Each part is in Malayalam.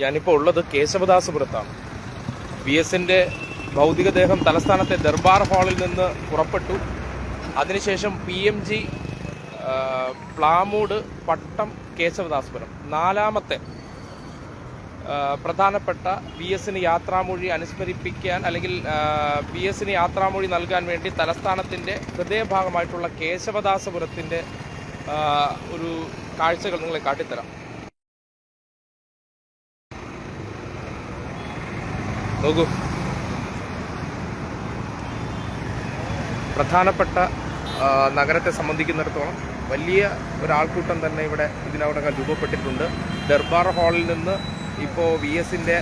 ഞാനിപ്പോൾ ഉള്ളത് കേശവദാസപുരത്താണ്. വി എസിന്റെ ഭൗതികദേഹം തലസ്ഥാനത്തെ ദർബാർ ഹാളിൽ നിന്ന് പുറപ്പെട്ടു. അതിനുശേഷം PMG പ്ലാമൂട് പട്ടം കേശവദാസപുരം നാലാമത്തെ പ്രധാനപ്പെട്ട വി എസിന് യാത്രാമൊഴി അനുസ്മരിപ്പിക്കാൻ അല്ലെങ്കിൽ വി എസിന് യാത്രാമൊഴി നൽകാൻ വേണ്ടി തലസ്ഥാനത്തിൻ്റെ ഹൃദയഭാഗമായിട്ടുള്ള കേശവദാസപുരത്തിൻ്റെ ഒരു കാഴ്ചകൾ നിങ്ങളെ കാട്ടിത്തരാം. നോക്കൂ, പ്രധാനപ്പെട്ട നഗരത്തെ സംബന്ധിക്കുന്നിടത്തോളം വലിയ ഒരാൾക്കൂട്ടം തന്നെ ഇവിടെ ഇതിനോടകം രൂപപ്പെട്ടിട്ടുണ്ട്. ദർബാർ ഹാളിൽ നിന്ന് ഇപ്പോൾ വി എസിൻ്റെ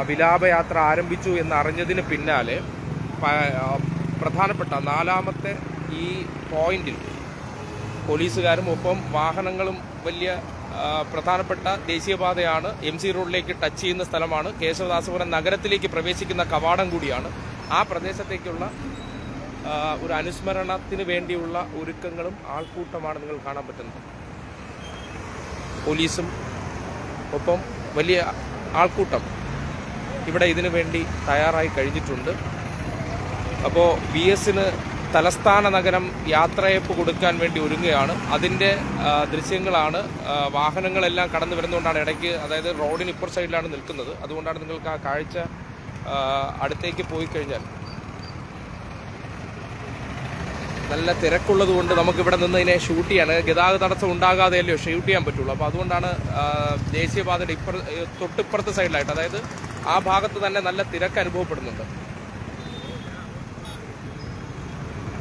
വിലാപയാത്ര ആരംഭിച്ചു എന്നറിഞ്ഞതിന് പിന്നാലെ പ്രധാനപ്പെട്ട നാലാമത്തെ ഈ പോയിന്റിൽ പോലീസുകാരും ഒപ്പം വാഹനങ്ങളും വലിയ പ്രധാനപ്പെട്ട ദേശീയപാതയാണ്. MC റോഡിലേക്ക് ടച്ച് ചെയ്യുന്ന സ്ഥലമാണ്. കേശവദാസപുരം നഗരത്തിലേക്ക് പ്രവേശിക്കുന്ന കവാടം കൂടിയാണ്. ആ പ്രദേശത്തേക്കുള്ള ഒരു അനുസ്മരണത്തിന് വേണ്ടിയുള്ള ഒരുക്കങ്ങളും ആൾക്കൂട്ടമാണ് നിങ്ങൾ കാണാൻ പറ്റുന്നത്. പോലീസും ഒപ്പം വലിയ ആൾക്കൂട്ടം ഇവിടെ ഇതിനു വേണ്ടി തയ്യാറായി കഴിഞ്ഞിട്ടുണ്ട്. അപ്പോൾ വി എസിന് തലസ്ഥാന നഗരം യാത്രയപ്പ് കൊടുക്കാൻ വേണ്ടി ഒരുങ്ങുകയാണ്. അതിൻ്റെ ദൃശ്യങ്ങളാണ്. വാഹനങ്ങളെല്ലാം കടന്നു വരുന്നതുകൊണ്ടാണ് ഇടയ്ക്ക്, അതായത് റോഡിന് ഇപ്പുറ സൈഡിലാണ് നിൽക്കുന്നത്. അതുകൊണ്ടാണ് നിങ്ങൾക്ക് ആ കാഴ്ച അടുത്തേക്ക് പോയി കഴിഞ്ഞാൽ നല്ല തിരക്കുള്ളത് കൊണ്ട് നമുക്കിവിടെ നിന്ന് ഇതിനെ ഷൂട്ട് ചെയ്യാൻ, ഗതാഗത തടസ്സം ഉണ്ടാകാതെയല്ലോ ഷൂട്ട് ചെയ്യാൻ പറ്റുള്ളൂ. അപ്പോൾ അതുകൊണ്ടാണ് ദേശീയപാതയുടെ തൊട്ടിപ്പുറത്തെ സൈഡിലായിട്ട്, അതായത് ആ ഭാഗത്ത് തന്നെ നല്ല തിരക്ക് അനുഭവപ്പെടുന്നുണ്ട്.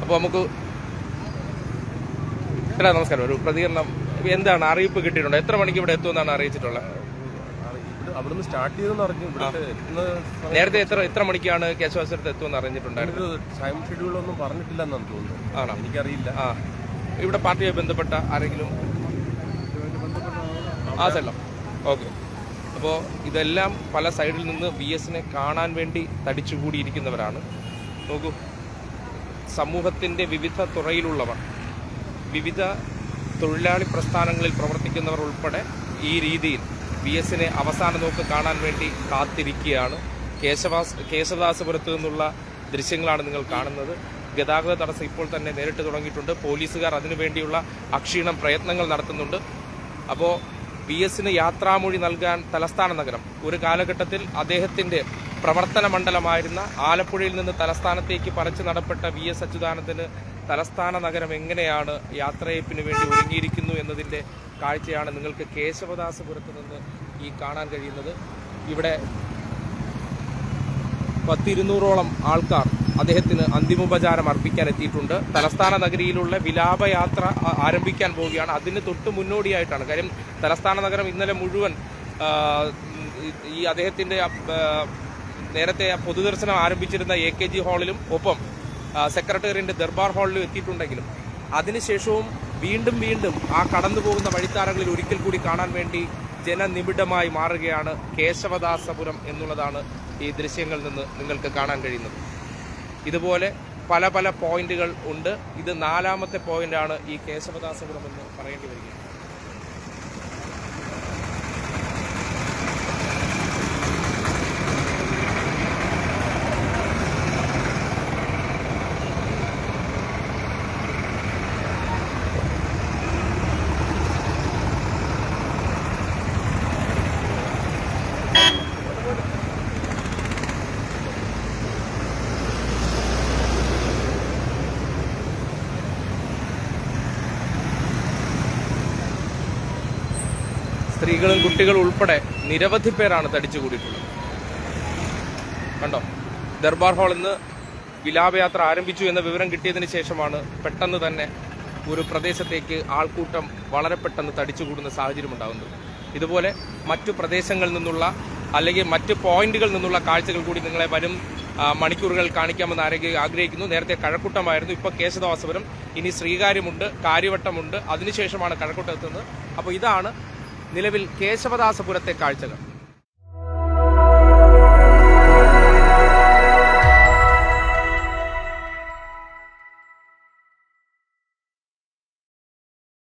അപ്പോൾ നമുക്ക് നമസ്കാരം, ഒരു പ്രതികരണം എന്താണ് അറിയിപ്പ് കിട്ടിയിട്ടുണ്ട്? എത്ര മണിക്ക് ഇവിടെ എത്തുമെന്നാണ് അറിയിച്ചിട്ടുള്ളത്? അവിടുന്ന് സ്റ്റാർട്ട് ചെയ്തെന്ന് പറഞ്ഞു. നേരത്തെ എത്ര മണിക്കാണ് കേശവാസപുരത്ത് എത്തുമെന്ന് അറിഞ്ഞിട്ടുണ്ടായിരുന്നു? ടൈം ഷെഡ്യൂൾ ഒന്നും പറഞ്ഞിട്ടില്ലെന്നാണ് തോന്നുന്നു. ആണോ? എനിക്കറിയില്ല. ഇവിടെ പാർട്ടിയുമായി ബന്ധപ്പെട്ട ആരെങ്കിലും സെല്ലാം? ഓക്കെ. അപ്പോൾ ഇതെല്ലാം പല സൈഡിൽ നിന്ന് വി എസിനെ കാണാൻ വേണ്ടി തടിച്ചുകൂടിയിരിക്കുന്നവരാണ്. നോക്കൂ, സമൂഹത്തിൻ്റെ വിവിധ തുറയിലുള്ളവർ, വിവിധ തൊഴിലാളി പ്രസ്ഥാനങ്ങളിൽ പ്രവർത്തിക്കുന്നവർ ഉൾപ്പെടെ ഈ രീതിയിൽ വി എസിനെ അവസാന നോക്ക് കാണാൻ വേണ്ടി കാത്തിരിക്കുകയാണ്. കേശവദാസപുരത്ത് നിന്നുള്ള ദൃശ്യങ്ങളാണ് നിങ്ങൾ കാണുന്നത്. ഗതാഗത തടസ്സം ഇപ്പോൾ തന്നെ നേരിട്ട് തുടങ്ങിയിട്ടുണ്ട്. പോലീസുകാർ അതിനുവേണ്ടിയുള്ള അക്ഷീണം പ്രയത്നങ്ങൾ നടത്തുന്നുണ്ട്. അപ്പോൾ വി എസിന് യാത്രാമൊഴി നൽകാൻ തലസ്ഥാന നഗരം, ഒരു കാലഘട്ടത്തിൽ അദ്ദേഹത്തിൻ്റെ പ്രവർത്തന മണ്ഡലമായിരുന്ന ആലപ്പുഴയിൽ നിന്ന് തലസ്ഥാനത്തേക്ക് പറിച്ചു നടപ്പെട്ട വി എസ് അച്യുതാനന്ദന് തലസ്ഥാന നഗരം എങ്ങനെയാണ് യാത്രയപ്പിന് വേണ്ടി ഒരുങ്ങിയിരിക്കുന്നു എന്നതിൻ്റെ കാഴ്ചയാണ് നിങ്ങൾക്ക് കേശവദാസപുരത്ത് നിന്ന് ഈ കാണാൻ കഴിയുന്നത്. ഇവിടെ 100-200ഓളം ആൾക്കാർ അദ്ദേഹത്തിന് അന്തിമോപചാരം അർപ്പിക്കാൻ എത്തിയിട്ടുണ്ട്. തലസ്ഥാന നഗരിയിലുള്ള വിലാപയാത്ര ആരംഭിക്കാൻ പോവുകയാണ്. അതിന് തൊട്ട് മുന്നോടിയായിട്ടാണ്. കാര്യം തലസ്ഥാന നഗരം ഇന്നലെ മുഴുവൻ ഈ അദ്ദേഹത്തിൻ്റെ നേരത്തെ പൊതുദർശനം ആരംഭിച്ചിരുന്ന AKG ഹാളിലും ഒപ്പം സെക്രട്ടേറിയറ്റിന്റെ ദർബാർ ഹാളിലും എത്തിയിട്ടുണ്ടെങ്കിലും അതിനുശേഷവും വീണ്ടും ആ കടന്നു പോകുന്ന വഴിത്താരങ്ങളിൽ ഒരിക്കൽ കൂടി കാണാൻ വേണ്ടി ജനനിബിഡമായി മാറുകയാണ് കേശവദാസപുരം എന്നുള്ളതാണ് ഈ ദൃശ്യങ്ങളിൽ നിന്ന് നിങ്ങൾക്ക് കാണാൻ കഴിയുന്നത്. ഇതുപോലെ പല പോയിന്റുകൾ ഉണ്ട്. ഇത് നാലാമത്തെ പോയിന്റാണ് ഈ കേശവദാസപുരം എന്ന് പറയേണ്ടി വരികയാണ്. സ്ത്രീകളും കുട്ടികളും ഉൾപ്പെടെ നിരവധി പേരാണ് തടിച്ചുകൂടിയിട്ടുള്ളത്. കണ്ടോ, ദർബാർ ഹാളിൽ നിന്ന് വിലാപയാത്ര ആരംഭിച്ചു എന്ന വിവരം കിട്ടിയതിന് ശേഷമാണ് പെട്ടെന്ന് തന്നെ ഒരു പ്രദേശത്തേക്ക് ആൾക്കൂട്ടം വളരെ പെട്ടെന്ന് തടിച്ചുകൂടുന്ന സാഹചര്യം ഉണ്ടാകുന്നത്. ഇതുപോലെ മറ്റു പ്രദേശങ്ങളിൽ നിന്നുള്ള അല്ലെങ്കിൽ മറ്റ് പോയിന്റുകളിൽ നിന്നുള്ള കാഴ്ചകൾ കൂടി നിങ്ങളെ വരും മണിക്കൂറുകൾ കാണിക്കാമെന്ന് ആഗ്രഹിക്കുന്നു. നേരത്തെ കഴക്കൂട്ടമായിരുന്നു, ഇപ്പോൾ കേശവദാസപുരം, ഇനി ശ്രീകാര്യമുണ്ട്, കാര്യവട്ടമുണ്ട്, അതിനുശേഷമാണ് കഴക്കൂട്ടം എത്തുന്നത്. അപ്പോൾ ഇതാണ് നിലവിൽ കേശവദാസപുരത്തെ കാഴ്ചകൾ.